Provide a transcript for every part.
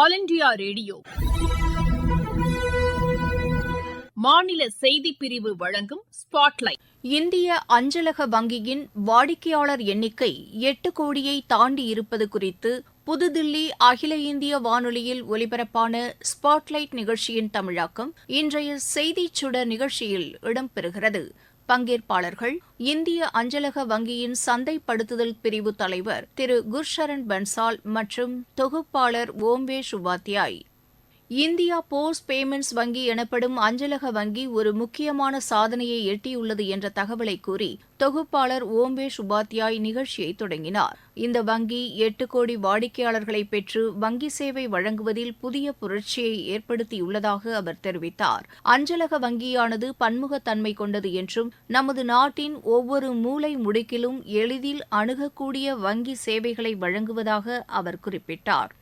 All India radio மாநில செய்திப்பிரிவு வழங்கும் ஸ்பாட்லைட். இந்திய அஞ்சலக வங்கியின் வாடிக்கையாளர் எண்ணிக்கை 8 கோடியை தாண்டி இருப்பது குறித்து புதுதில்லி அகில இந்திய வானொலியில் ஒலிபரப்பான ஸ்பாட்லைட் நிகழ்ச்சியின் தமிழாக்கம் இன்றைய செய்திச் சுடர் நிகழ்ச்சியில் இடம்பெறுகிறது. பங்கேற்பாளர்கள் இந்திய அஞ்சலக வங்கியின் சந்தைப்படுத்துதல் பிரிவு தலைவர் திரு குர்ஷரன் பன்சால் மற்றும் தொகுப்பாளர் ஓம்வேஷ் உபாத்யாய். இந்தியா போஸ்ட் பேமெண்ட்ஸ் வங்கி எனப்படும் அஞ்சலக வங்கி ஒரு முக்கியமான சாதனையை எட்டியுள்ளது என்ற தகவலை கூறி தொகுப்பாளர் ஓம்வேஷ் உபாத்யாய் நிகழ்ச்சியை தொடங்கினார். இந்த வங்கி 8 கோடி வாடிக்கையாளர்களை பெற்று வங்கி சேவை வழங்குவதில் புதிய புரட்சியை ஏற்படுத்தியுள்ளதாக அவர் தெரிவித்தார். அஞ்சலக வங்கியானது பன்முகத்தன்மை கொண்டது என்றும் நமது நாட்டின் ஒவ்வொரு மூலை முடுக்கிலும் எளிதில் அணுகக்கூடிய வங்கி சேவைகளை வழங்குவதாக அவர் குறிப்பிட்டார்.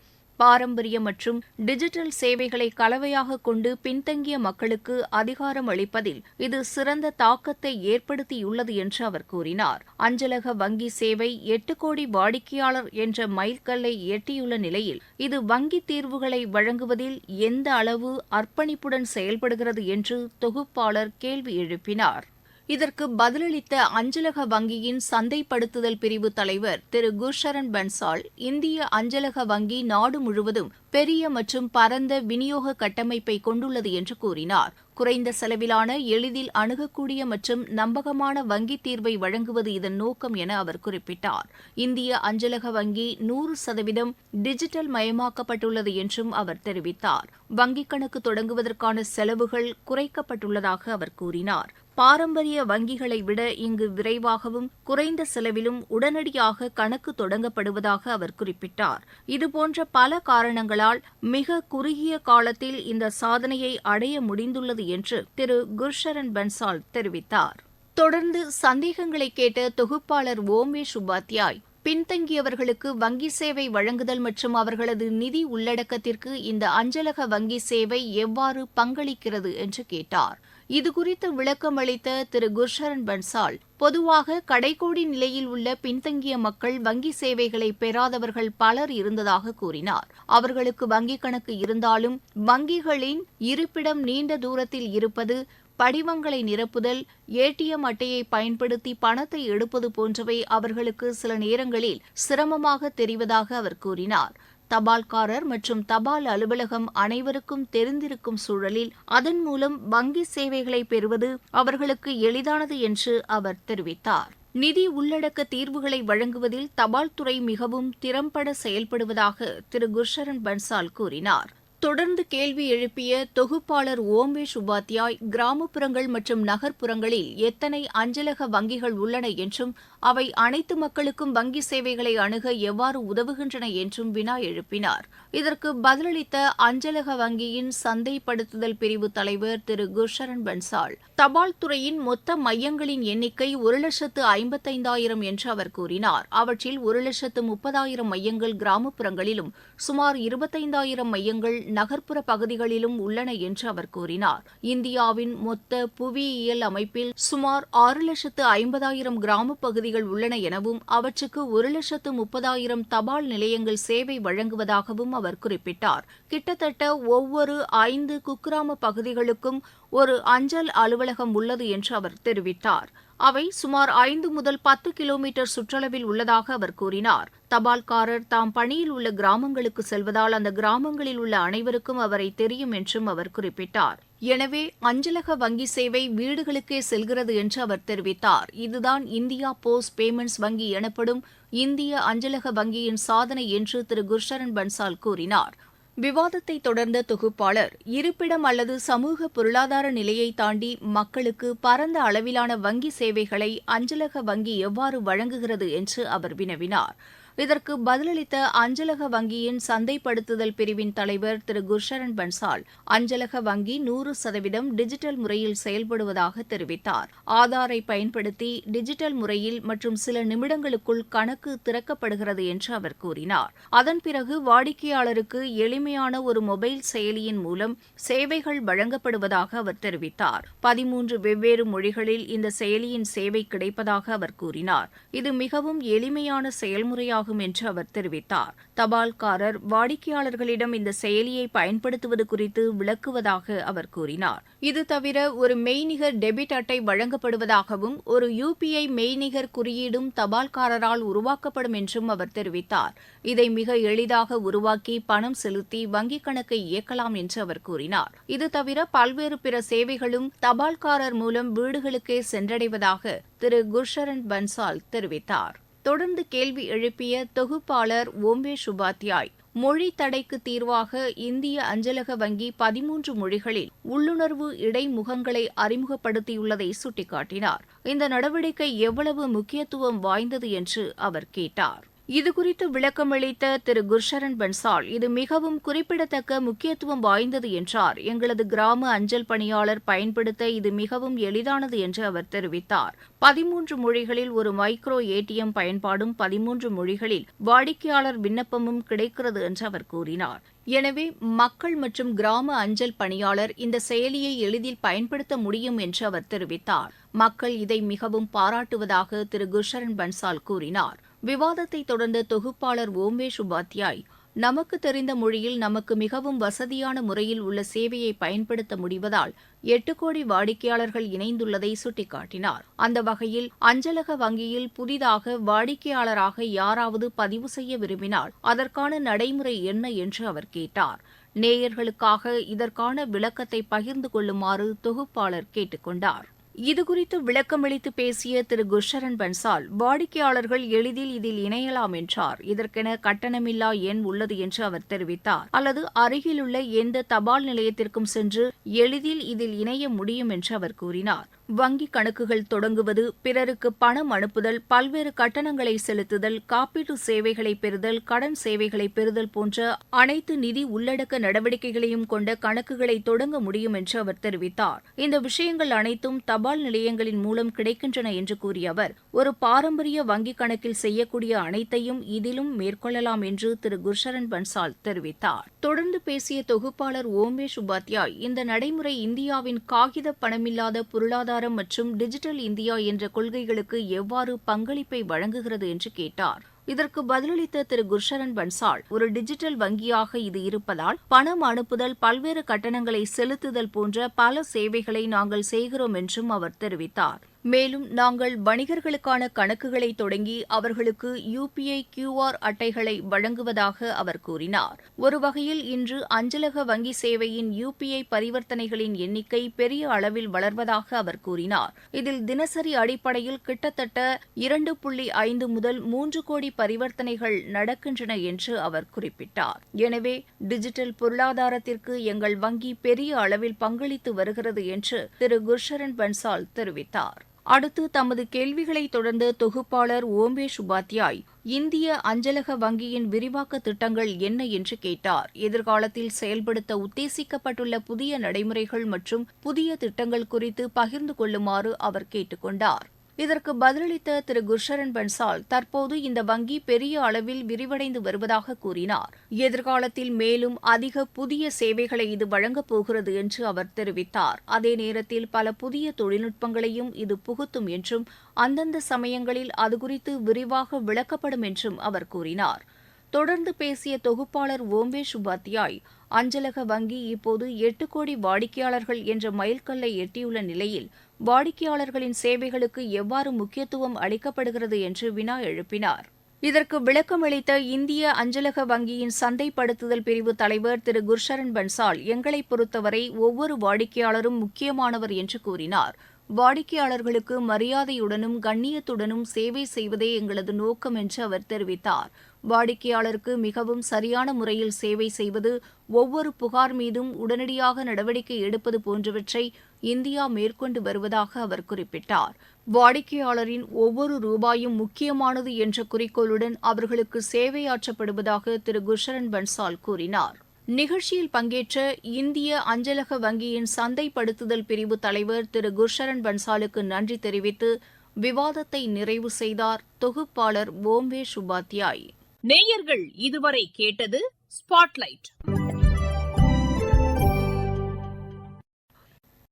பாரம்பரிய மற்றும் டிஜிட்டல் சேவைகளை கலவையாக கொண்டு பின்தங்கிய மக்களுக்கு அதிகாரம் அளிப்பதில் இது சிறந்த தாக்கத்தை ஏற்படுத்தியுள்ளது என்று அவர் கூறினார். அஞ்சலக வங்கி சேவை 8 கோடி வாடிக்கையாளர் என்ற மைல்கல்லை எட்டியுள்ள நிலையில் இது வங்கி தீர்வுகளை வழங்குவதில் எந்த அளவு அர்ப்பணிப்புடன் செயல்படுகிறது என்று தொகுப்பாளர் கேள்வி எழுப்பினார். இதற்கு பதிலளித்த அஞ்சலக வங்கியின் சந்தைப்படுத்துதல் பிரிவு தலைவர் திரு குர்ஷரன் பன்சால், இந்திய அஞ்சலக வங்கி நாடு முழுவதும் பெரிய மற்றும் பரந்த விநியோக கட்டமைப்பை கொண்டுள்ளது என்று கூறினார். குறைந்த செலவிலான, எளிதில் அணுகக்கூடிய மற்றும் நம்பகமான வங்கி தீர்வை வழங்குவது இதன் நோக்கம் என அவர் குறிப்பிட்டார். இந்திய அஞ்சலக வங்கி 100% டிஜிட்டல் மயமாக்கப்பட்டுள்ளது என்றும் அவர் தெரிவித்தார். வங்கிக் கணக்கு தொடங்குவதற்கான செலவுகள் குறைக்கப்பட்டுள்ளதாக அவர் கூறினார். பாரம்பரிய வங்கிகளை விட இங்கு விரைவாகவும் குறைந்த செலவிலும் உடனடியாக கணக்கு தொடங்கப்படுவதாக அவர் குறிப்பிட்டார். இதுபோன்ற பல காரணங்களால் மிக குறுகிய காலத்தில் இந்த சாதனையை அடைய முடிந்துள்ளது என்று திரு குர்ஷரன் பன்சால் தெரிவித்தார். தொடர்ந்து சந்தேகங்களை கேட்ட தொகுப்பாளர் ஓம்வேஷ் உபாத்யாய், பின்தங்கியவர்களுக்கு வங்கி சேவை வழங்குதல் மற்றும் அவர்களது நிதி உள்ளடக்கத்திற்கு இந்த அஞ்சலக வங்கி சேவை எவ்வாறு பங்களிக்கிறது என்று கேட்டார். இதுகுறித்து விளக்கம் அளித்த திரு குர்ஷரன் பன்சால், பொதுவாக கடைக்கோடி நிலையில் உள்ள பின்தங்கிய மக்கள் வங்கி சேவைகளை பெறாதவர்கள் பலர் இருந்ததாக கூறினார். அவர்களுக்கு வங்கிக் கணக்கு இருந்தாலும் வங்கிகளின் இருப்பிடம் நீண்ட தூரத்தில் இருப்பது, படிவங்களை நிரப்புதல், ஏடிஎம் அட்டையை பயன்படுத்தி பணத்தை எடுப்பது போன்றவை அவர்களுக்கு சில நேரங்களில் சிரமமாக தெரிவதாக அவர் கூறினார். தபால்காரர் மற்றும் தபால் அலுவலகம் அனைவருக்கும் தெரிந்திருக்கும் சூழலில் அதன் மூலம் வங்கி சேவைகளை பெறுவது அவர்களுக்கு எளிதானது என்று அவர் தெரிவித்தார். நிதி உள்ளடக்க தீர்வுகளை வழங்குவதில் தபால் துறை மிகவும் திறம்பட செயல்படுவதாக திரு குர்ஷரன் பன்சால் கூறினார். தொடர்ந்து கேள்வி எழுப்பிய தொகுப்பாளர் ஓம்வேஷ் உபாத்யாய், கிராமப்புறங்கள் மற்றும் நகர்ப்புறங்களில் எத்தனை அஞ்சலக வங்கிகள் உள்ளன என்றும் அவை அனைத்து மக்களுக்கும் வங்கி சேவைகளை அணுக எவ்வாறு உதவுகின்றன என்றும் வினா எழுப்பினார். இதற்கு பதிலளித்த அஞ்சலக வங்கியின் சந்தைப்படுத்துதல் பிரிவு தலைவர் திரு குர்ஷரன் பன்சால், தபால் துறையின் மொத்த மையங்களின் எண்ணிக்கை 1,55,000 என்று அவர் கூறினார். அவற்றில் 1,30,000 மையங்கள் கிராமப்புறங்களிலும் சுமார் 25,000 மையங்கள் நகர்ப்புற பகுதிகளிலும் உள்ளன என்று அவர் கூறினார். இந்தியாவின் மொத்த புவியியல் அமைப்பில் சுமார் 6,50,000 கிராம பகுதிகள் உள்ளன எனவும் அவற்றுக்கு 1,30,000 தபால் நிலையங்கள் சேவை வழங்குவதாகவும் அவர் குறிப்பிட்டார். கிட்டத்தட்ட ஒவ்வொரு 5 குக்கிராம பகுதிகளுக்கும் ஒரு அஞ்சல் அலுவலகம் உள்ளது என்று அவர் தெரிவித்தார். அவை சுமார் 5 முதல் 10 கிலோமீட்டர் சுற்றளவில் உள்ளதாக அவர் கூறினார். தபால்காரர் தாம் பணியில் உள்ள கிராமங்களுக்கு செல்வதால் அந்த கிராமங்களில் உள்ள அனைவருக்கும் அவரை தெரியும் என்றும் அவர் குறிப்பிட்டார். எனவே அஞ்சலக வங்கி சேவை வீடுகளுக்கே செல்கிறது என்று அவர் தெரிவித்தார். இதுதான் இந்தியா போஸ்ட் பேமெண்ட்ஸ் வங்கி எனப்படும் இந்திய அஞ்சலக வங்கியின் சாதனை என்று திரு குர்ஷரன் பன்சால் கூறினார். விவாதத்தை தொடர்ந்த தொகுப்பாளர், இருப்பிடம் அல்லது சமூக பொருளாதார நிலையை தாண்டி மக்களுக்கு பரந்த அளவிலான வங்கி சேவைகளை அஞ்சலக வங்கி எவ்வாறு வழங்குகிறது என்று அவர் வினவினார். இதற்கு பதிலளித்த அஞ்சலக வங்கியின் சந்தைப்படுத்துதல் பிரிவின் தலைவர் திரு குர்ஷரன் பன்சால், அஞ்சலக வங்கி 100% டிஜிட்டல் முறையில் செயல்படுவதாக தெரிவித்தார். ஆதாரை பயன்படுத்தி டிஜிட்டல் முறையில் மற்றும் சில நிமிடங்களுக்குள் கணக்கு திறக்கப்படுகிறது என்று அவர் கூறினார். அதன் பிறகு வாடிக்கையாளருக்கு எளிமையான ஒரு மொபைல் செயலியின் மூலம் சேவைகள் வழங்கப்படுவதாக அவர் தெரிவித்தார். 13 வெவ்வேறு மொழிகளில் இந்த செயலியின் சேவை கிடைப்பதாக அவர் கூறினார். இது மிகவும் எளிமையான செயல்முறையாக எளிதாகும் என்று அவர் தெரிவித்தார். தபால்காரர் வாடிக்கையாளர்களிடம் இந்த செயலியை பயன்படுத்துவது குறித்து விளக்குவதாக அவர் கூறினார். இது தவிர ஒரு மெய்நிகர் டெபிட் அட்டை வழங்கப்படுவதாகவும் ஒரு UPI மெய்நிகர் குறியீடும் தபால்காரரால் உருவாக்கப்படும் என்றும் அவர் தெரிவித்தார். இதை மிக எளிதாக உருவாக்கி பணம் செலுத்தி வங்கிக் கணக்கை இயக்கலாம் என்று அவர் கூறினார். இது தவிர பல்வேறு பிற சேவைகளும் தபால்காரர் மூலம் வீடுகளுக்கே சென்றடைவதாக திரு குர்ஷரன் பன்சால் தெரிவித்தார். தொடர்ந்து கேள்வி எழுப்பிய தொகுப்பாளர் ஓம்பேஷ் உபாத்யாய் மொழி தடைக்கு தீர்வாக இந்திய அஞ்சலக வங்கி 13 மொழிகளில் உள்ளுணர்வு இடைமுகங்களை அறிமுகப்படுத்தியுள்ளதை சுட்டிக்காட்டினார். இந்த நடவடிக்கை எவ்வளவு முக்கியத்துவம் வாய்ந்தது என்று அவர் கேட்டார். இதுகுறித்து விளக்கமளித்த திரு குர்ஷரன் பன்சால், இது மிகவும் குறிப்பிடத்தக்க முக்கியத்துவம் வாய்ந்தது என்றார். எங்களது கிராம அஞ்சல் பணியாளர் பயன்படுத்த இது மிகவும் எளிதானது என்று அவர் தெரிவித்தார். 13 மொழிகளில் ஒரு மைக்ரோ ATM பயன்பாடும் 13 மொழிகளில் வாடிக்கையாளர் விண்ணப்பமும் கிடைக்கிறது என்று அவர் கூறினார். எனவே மக்கள் மற்றும் கிராம அஞ்சல் பணியாளர் இந்த செயலியை எளிதில் பயன்படுத்த முடியும் என்று அவர் தெரிவித்தார். மக்கள் இதை மிகவும் பாராட்டுவதாக திரு குர்ஷரன் பன்சால் கூறினார். விவாதத்தை தொடர்ந்த தொகுப்பாளர் ஓம்பேஷ் உபாத்யாய், நமக்கு தெரிந்த மொழியில் நமக்கு மிகவும் வசதியான முறையில் உள்ள சேவையை பயன்படுத்த முடிவதால் 8 கோடி வாடிக்கையாளர்கள் இணைந்துள்ளதை சுட்டிக்காட்டினார். அந்த வகையில் அஞ்சலக வங்கியில் புதிதாக வாடிக்கையாளராக யாராவது பதிவு செய்ய விரும்பினால் அதற்கான நடைமுறை என்ன என்று அவர் கேட்டார். நேயர்களுக்காக இதற்கான விளக்கத்தை பகிர்ந்து கொள்ளுமாறு தொகுப்பாளர் கேட்டுக் கொண்டார். இதுகுறித்து விளக்கமளித்து பேசிய திரு குர்ஷரன் பன்சால், வாடிக்கையாளர்கள் எளிதில் இதில் இணையலாம் என்றார். இதற்கென கட்டணமில்லா எண் உள்ளது என்று அவர் தெரிவித்தார். அல்லது அருகிலுள்ள எந்த தபால் நிலையத்திற்கும் சென்று எளிதில் இதில் இணைய முடியும் என்று அவர் கூறினார். வங்கிக் கணக்குகள் தொடங்குவது, பிறருக்கு பணம் அனுப்புதல், பல்வேறு கட்டணங்களை செலுத்துதல், காப்பீட்டு சேவைகளை பெறுதல், கடன் சேவைகளை பெறுதல் போன்ற அனைத்து நிதி உள்ளடக்க நடவடிக்கைகளையும் கொண்ட கணக்குகளை தொடங்க முடியும் என்று அவர் தெரிவித்தார். இந்த விஷயங்கள் அனைத்தும் தபால் நிலையங்களின் மூலம் கிடைக்கின்றன என்று கூறிய அவர், ஒரு பாரம்பரிய வங்கிக் கணக்கில் செய்யக்கூடிய அனைத்தையும் இதிலும் மேற்கொள்ளலாம் என்று திரு குர்ஷரன் பன்சால் தெரிவித்தார். தொடர்ந்து பேசிய தொகுப்பாளர் ஓம்பேஷ் உபாத்யாய், இந்த நடைமுறை இந்தியாவின் காகித பணமில்லாத பொருளாதார மற்றும் டிஜிட்டல் இந்தியா என்ற கொள்கைகளுக்கு எவ்வாறு பங்களிப்பை வழங்குகிறது என்று கேட்டார். இதற்கு பதிலளித்த திரு குர்ஷரன் பன்சால், ஒரு டிஜிட்டல் வங்கியாக இது இருப்பதால் பணம் அனுப்புதல், பல்வேறு கட்டணங்களை செலுத்துதல் போன்ற பல சேவைகளை நாங்கள் செய்கிறோம் என்றும் அவர் தெரிவித்தார். மேலும் நாங்கள் வணிகர்களுக்கான கணக்குகளை தொடங்கி அவர்களுக்கு UPI QR அட்டைகளை வழங்குவதாக அவர் கூறினார். ஒரு வகையில் இன்று அஞ்சலக வங்கி சேவையின் UPI பரிவர்த்தனைகளின் எண்ணிக்கை பெரிய அளவில் வளர்வதாக அவர் கூறினார். இதில் தினசரி அடிப்படையில் கிட்டத்தட்ட 2.5 முதல் 3 கோடி பரிவர்த்தனைகள் நடக்கின்றன என்று அவர் குறிப்பிட்டார். எனவே டிஜிட்டல் பொருளாதாரத்திற்கு எங்கள் வங்கி பெரிய அளவில் பங்களித்து வருகிறது என்று திரு குர்ஷரன் பன்சால் தெரிவித்தார். அடுத்து தமது கேள்விகளை தொடர்ந்த தொகுப்பாளர் ஓம்பேஷ் உபாத்யாய், இந்திய அஞ்சலக வங்கியின் விரிவாக்க திட்டங்கள் என்ன என்று கேட்டார். எதிர்காலத்தில் செயல்படுத்த உத்தேசிக்கப்பட்டுள்ள புதிய நடைமுறைகள் மற்றும் புதிய திட்டங்கள் குறித்து பகிர்ந்து கொள்ளுமாறு அவர் கேட்டுக் கொண்டார். இதற்கு பதிலளித்த திரு குர்ஷரன் பன்சால், தற்போது இந்த வங்கி பெரிய அளவில் விரிவடைந்து வருவதாக கூறினார். எதிர்காலத்தில் மேலும் அதிக புதிய சேவைகளை இது வழங்கப் போகிறது என்று அவர் தெரிவித்தார். அதே நேரத்தில் பல புதிய தொழில்நுட்பங்களையும் இது புகுத்தும் என்றும் அந்தந்த சமயங்களில் அது குறித்து விரிவாக விளக்கப்படும் என்றும் அவர் கூறினார். தொடர்ந்து பேசிய தொகுப்பாளர் ஓம்பேஷ் உபாத்யாய், அஞ்சலக வங்கி இப்போது 8 கோடி வாடிக்கையாளர்கள் என்ற மைல்கல்லை எட்டியுள்ள நிலையில் வாடிக்கையாளர்களின் சேவைகளுக்கு எவ்வாறு முக்கியத்துவம் அளிக்கப்படுகிறது என்று வினா எழுப்பினார். இதற்கு விளக்கமளித்த இந்திய அஞ்சலக வங்கியின் சந்தைப்படுத்துதல் பிரிவு தலைவர் திரு குர்ஷரன் பன்சால், எங்களை பொறுத்தவரை ஒவ்வொரு வாடிக்கையாளரும் முக்கியமானவர் என்று கூறினார். வாடிக்கையாளர்களுக்கு மரியாதையுடனும் கண்ணியத்துடனும் சேவை செய்வதே எங்களது நோக்கம் என்று அவர் தெரிவித்தார். வாடிக்கையாளருக்கு மிகவும் சரியான முறையில் சேவை செய்வது, ஒவ்வொரு புகார் மீதும் உடனடியாக நடவடிக்கை எடுப்பது போன்றவற்றை இந்தியா மேற்கொண்டு வருவதாக அவர் குறிப்பிட்டார். வாடிக்கையாளரின் ஒவ்வொரு ரூபாயும் முக்கியமானது என்ற குறிக்கோளுடன் அவர்களுக்கு சேவையாற்றப்படுவதாக திரு குர்ஷரன் பன்சால் கூறினார். நிகழ்ச்சியில் பங்கேற்ற இந்திய அஞ்சலக வங்கியின் சந்தைப்படுத்துதல் பிரிவு தலைவர் திரு குர்ஷரன் பன்சாலுக்கு நன்றி தெரிவித்து விவாதத்தை நிறைவு செய்தார் தொகுப்பாளர் ஓம்பேஷ் உபாத்யாய். நேயர்கள் இதுவரை கேட்டது ஸ்பாட்லைட்.